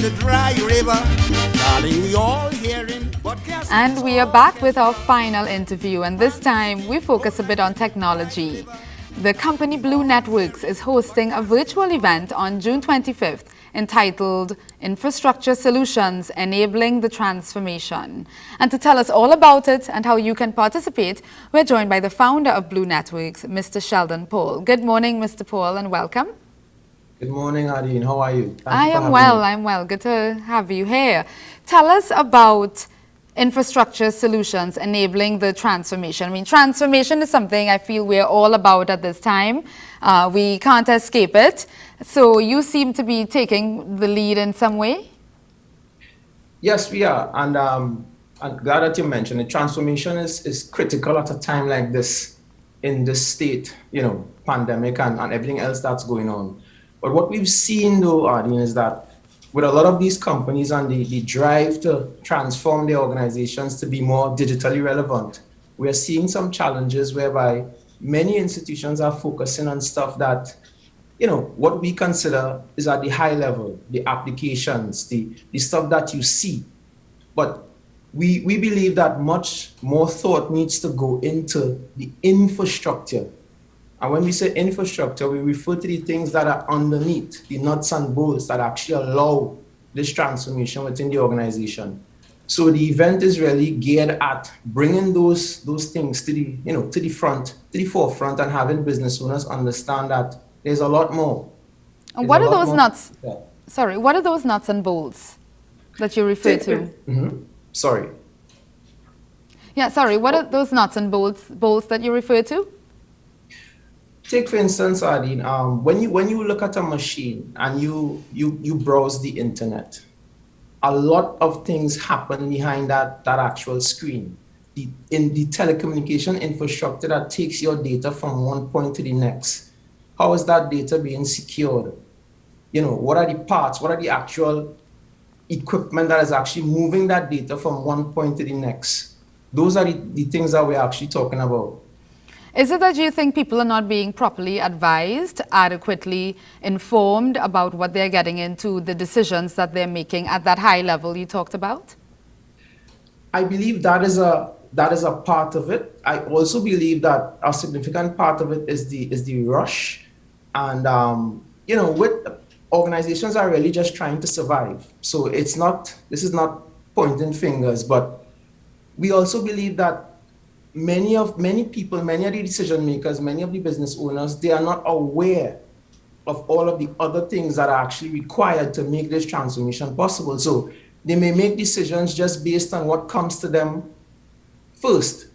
the dry river. Darling, we all hearing. And we are back with our final interview, and this time we focus a bit on technology. The company Blue Networks is hosting a virtual event on June 25th entitled Infrastructure Solutions Enabling the Transformation. And to tell us all about it and how you can participate, we're joined by the founder of Blue Networks, Mr. Sheldon Paul. Good morning, Mr. Paul, and welcome. Good morning, Adine. How are you? I'm well. Good to have you here. Tell us about infrastructure solutions enabling the transformation. I mean, transformation is something I feel we're all about at this time. We can't escape it. So you seem to be taking the lead in some way? Yes, we are. And I'm glad that you mentioned it. Transformation is critical at a time like this, in this state, pandemic and everything else that's going on. But what we've seen, though, Adine, is that with a lot of these companies and the drive to transform their organizations to be more digitally relevant, we are seeing some challenges whereby many institutions are focusing on stuff that, what we consider is at the high level, the applications, the stuff that you see. But we believe that much more thought needs to go into the infrastructure. And when we say infrastructure, we refer to the things that are underneath, the nuts and bolts that actually allow this transformation within the organization. So the event is really geared at bringing those things to the forefront, and having business owners understand that there's a lot more. And what are those nuts? Sorry, what are those nuts and bolts that you refer to? Sorry. Yeah, sorry. What are those nuts and bolts that you refer to? Take, for instance, Adine, when you look at a machine and you browse the internet, a lot of things happen behind that actual screen. In the telecommunication infrastructure that takes your data from one point to the next, how is that data being secured? What are the parts? What are the actual equipment that is actually moving that data from one point to the next? Those are the things that we're actually talking about. Is it that you think people are not being properly advised, adequately informed about what they're getting into, the decisions that they're making at that high level you talked about? I believe that is a part of it. I also believe that a significant part of it is the rush, and with organizations are really just trying to survive. So this is not pointing fingers, but we also believe that many people, many of the decision makers, many of the business owners, they are not aware of all of the other things that are actually required to make this transformation possible. So they may make decisions just based on what comes to them first.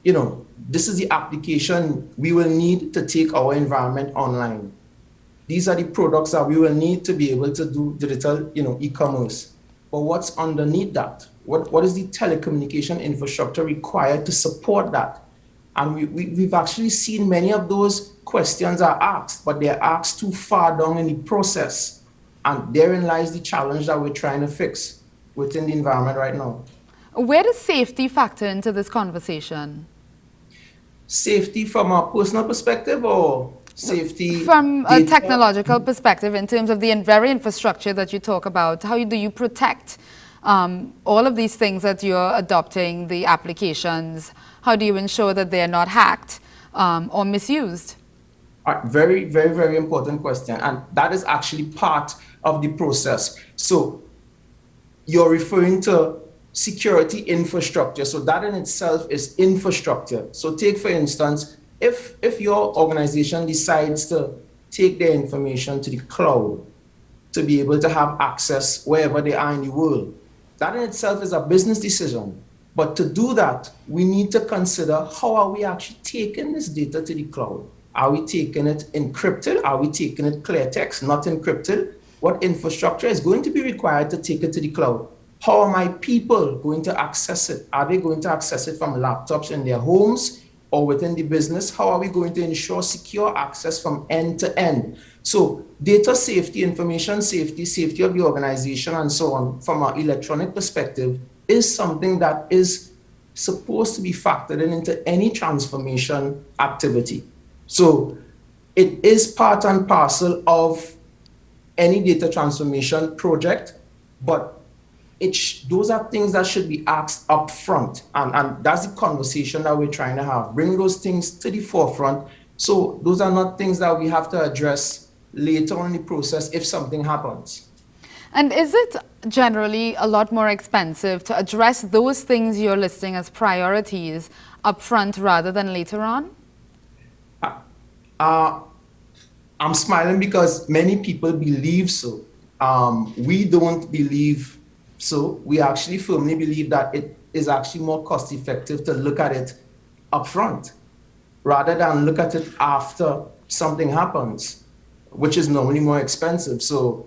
This is the application we will need to take our environment online. These are the products that we will need to be able to do digital, e-commerce. But what's underneath that? What is the telecommunication infrastructure required to support that? And we've actually seen many of those questions are asked, but they're asked too far down in the process. And therein lies the challenge that we're trying to fix within the environment right now. Where does safety factor into this conversation? Safety from a personal perspective, or safety from a technological perspective, in terms of the very infrastructure that you talk about? How do you protect all of these things that you're adopting, the applications? How do you ensure that they're not hacked or misused? Very, very, very important question. And that is actually part of the process. So you're referring to security infrastructure. So that in itself is infrastructure. So take, for instance, if your organization decides to take their information to the cloud to be able to have access wherever they are in the world, that in itself is a business decision. But to do that, we need to consider, how are we actually taking this data to the cloud? Are we taking it encrypted? Are we taking it clear text, not encrypted? What infrastructure is going to be required to take it to the cloud? How are my people going to access it? Are they going to access it from laptops in their homes or within the business? How are we going to ensure secure access from end to end? So data safety, information safety, safety of the organization, and so on, from an electronic perspective, is something that is supposed to be factored into any transformation activity. So it is part and parcel of any data transformation project. but those are things that should be asked up front. And that's the conversation that we're trying to have. Bring those things to the forefront. So those are not things that we have to address later on in the process if something happens. And is it generally a lot more expensive to address those things you're listing as priorities upfront rather than later on? Uh, I'm smiling because many people believe so. We don't believe so. We actually firmly believe that it is actually more cost effective to look at it upfront rather than look at it after something happens, which is normally more expensive. So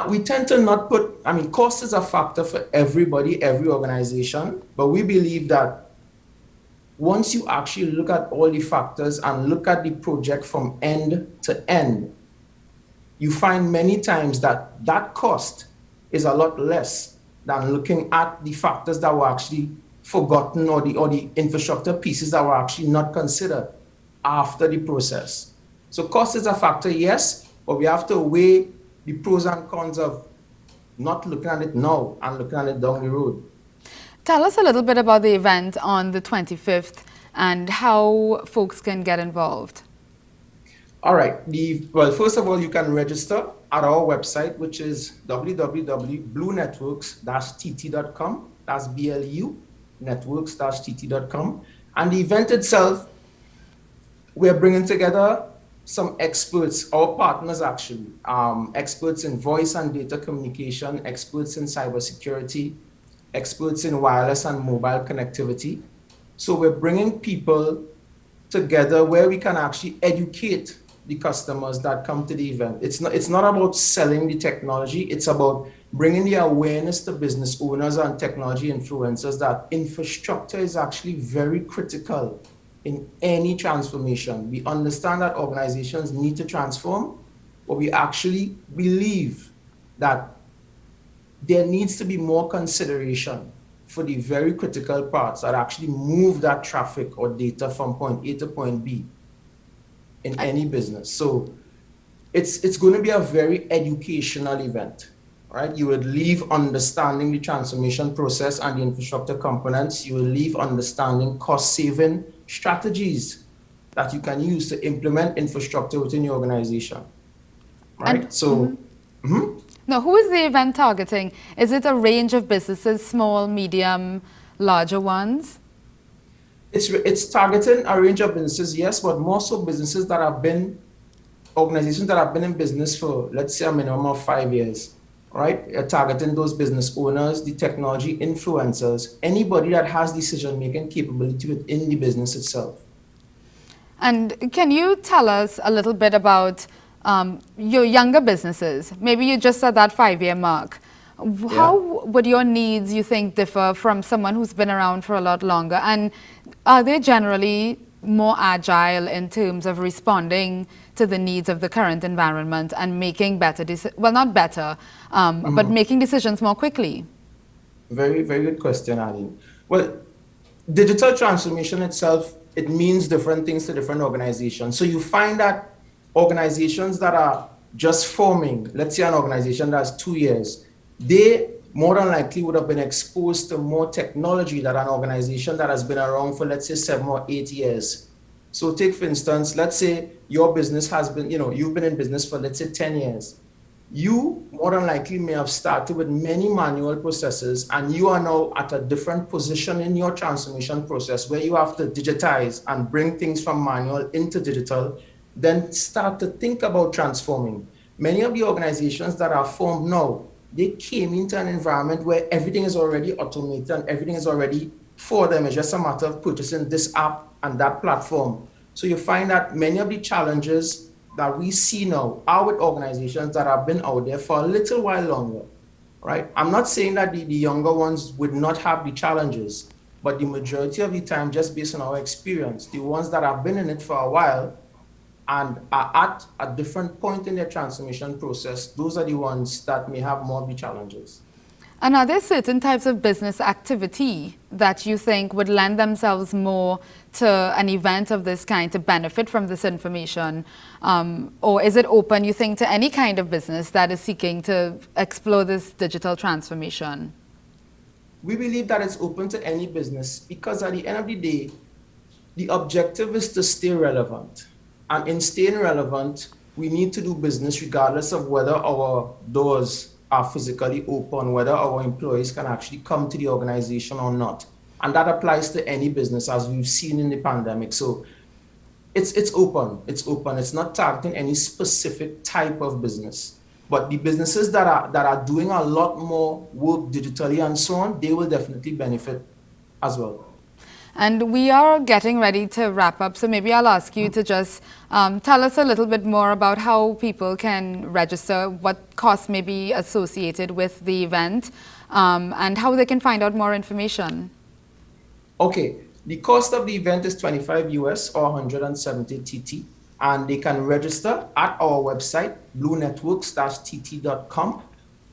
we tend to not put, I mean, cost is a factor for everybody, every organization, but we believe that once you actually look at all the factors and look at the project from end to end, you find many times that that cost is a lot less than looking at the factors that were actually forgotten or the infrastructure pieces that were actually not considered after the process. So cost is a factor, yes, but we have to weigh the pros and cons of not looking at it now and looking at it down the road. Tell us a little bit about the event on the 25th and how folks can get involved. All right. Well, first of all, you can register at our website, which is www.bluenetworks-tt.com. That's BLU networks-tt.com. And the event itself, we're bringing together some experts, our partners actually, experts in voice and data communication, experts in cybersecurity, experts in wireless and mobile connectivity. So we're bringing people together where we can actually educate the customers that come to the event. It's not about selling the technology. It's about bringing the awareness to business owners and technology influencers that infrastructure is actually very critical in any transformation. We understand that organizations need to transform, but we actually believe that there needs to be more consideration for the very critical parts that actually move that traffic or data from point A to point B in any business. So it's going to be a very educational event, right? You would leave understanding the transformation process and the infrastructure components. You will leave understanding cost-saving strategies that you can use to implement infrastructure within your organization, right? Now, who is the event targeting? Is it a range of businesses, small, medium, larger ones? It's targeting a range of businesses, yes, but more so businesses that have been, organizations that have been in business for, let's say, a minimum of 5 years, right? Targeting those business owners, the technology influencers, anybody that has decision-making capability within the business itself. And can you tell us a little bit about your younger businesses? Maybe you're just at that 5-year mark. How would your needs, you think, differ from someone who's been around for a lot longer? And are they generally more agile in terms of responding to the needs of the current environment and making better, well, not better, but making decisions more quickly? Very, very good question, Aline. Well, digital transformation itself, it means different things to different organizations. So you find that organizations that are just forming, let's say an organization that's 2 years, they more than likely would have been exposed to more technology than an organization that has been around for, let's say, 7 or 8 years. So take, for instance, let's say your business has been, you've been in business for, let's say, 10 years. You more than likely may have started with many manual processes, and you are now at a different position in your transformation process where you have to digitize and bring things from manual into digital, then start to think about transforming. Many of the organizations that are formed now, they came into an environment where everything is already automated and everything is already for them. It's just a matter of purchasing this app and that platform. So you find that many of the challenges that we see now are with organizations that have been out there for a little while longer, right? I'm not saying that the younger ones would not have the challenges, but the majority of the time, just based on our experience, the ones that have been in it for a while and are at a different point in their transformation process, those are the ones that may have more of the challenges. And are there certain types of business activity that you think would lend themselves more to an event of this kind to benefit from this information? Or is it open, you think, to any kind of business that is seeking to explore this digital transformation? We believe that it's open to any business because at the end of the day, the objective is to stay relevant. And in staying relevant, we need to do business regardless of whether our doors are physically open, whether our employees can actually come to the organization or not. And that applies to any business, as we've seen in the pandemic. So it's open. It's open. It's not targeting any specific type of business. But the businesses that are doing a lot more work digitally and so on, they will definitely benefit as well. And we are getting ready to wrap up, so maybe I'll ask you to just tell us a little bit more about how people can register, what costs may be associated with the event, and how they can find out more information. Okay, the cost of the event is $25 US or 170 TT, and they can register at our website, bluenetworks-tt.com.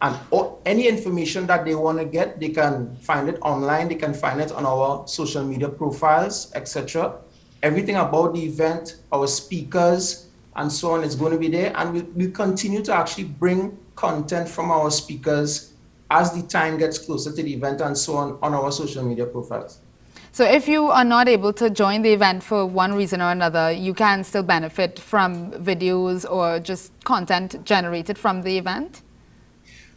And any information that they want to get, they can find it online. They can find it on our social media profiles, etc. Everything about the event, our speakers, and so on is going to be there. And we continue to actually bring content from our speakers as the time gets closer to the event and so on our social media profiles. So if you are not able to join the event for one reason or another, you can still benefit from videos or just content generated from the event?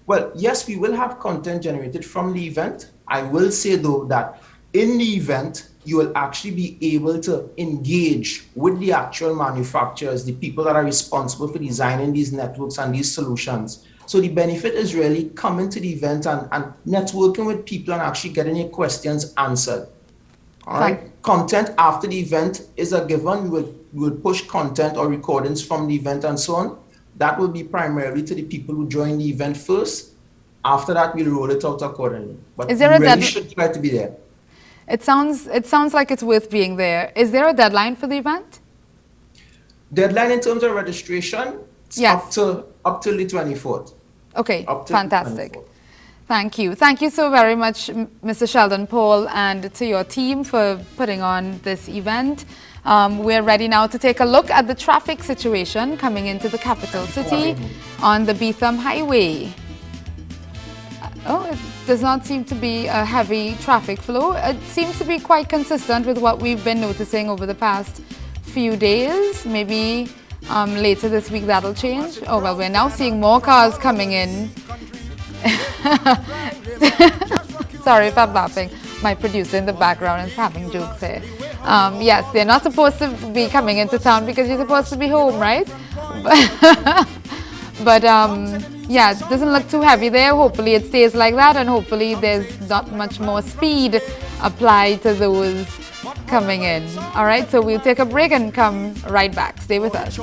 Well, yes, we will have content generated from the event. I will say, though, that in the event, you will actually be able to engage with the actual manufacturers, the people that are responsible for designing these networks and these solutions. So the benefit is really coming to the event and networking with people and actually getting your questions answered. All right. Content after the event is a given. We will push content or recordings from the event and so on. That will be primarily to the people who join the event first. After that, we'll roll it out accordingly. But is there we really should try to be there. It sounds like it's worth being there. Is there a deadline for the event? Deadline in terms of registration? Yes. Up till the 24th. Okay, fantastic. Thank you. Thank you so very much, Mr. Sheldon Paul, and to your team for putting on this event. We're ready now to take a look at the traffic situation coming into the capital city on the Beetham Highway. It does not seem to be a heavy traffic flow. It seems to be quite consistent with what we've been noticing over the past few days. Maybe later this week that'll change. Oh, well, we're now seeing more cars coming in. Sorry if I'm laughing. My producer in the background is having jokes here. Yes, they're not supposed to be coming into town because you're supposed to be home, right? But yeah, it doesn't look too heavy there. Hopefully it stays like that, and hopefully there's not much more speed applied to those coming in. All right, so we'll take a break and come right back. Stay with us.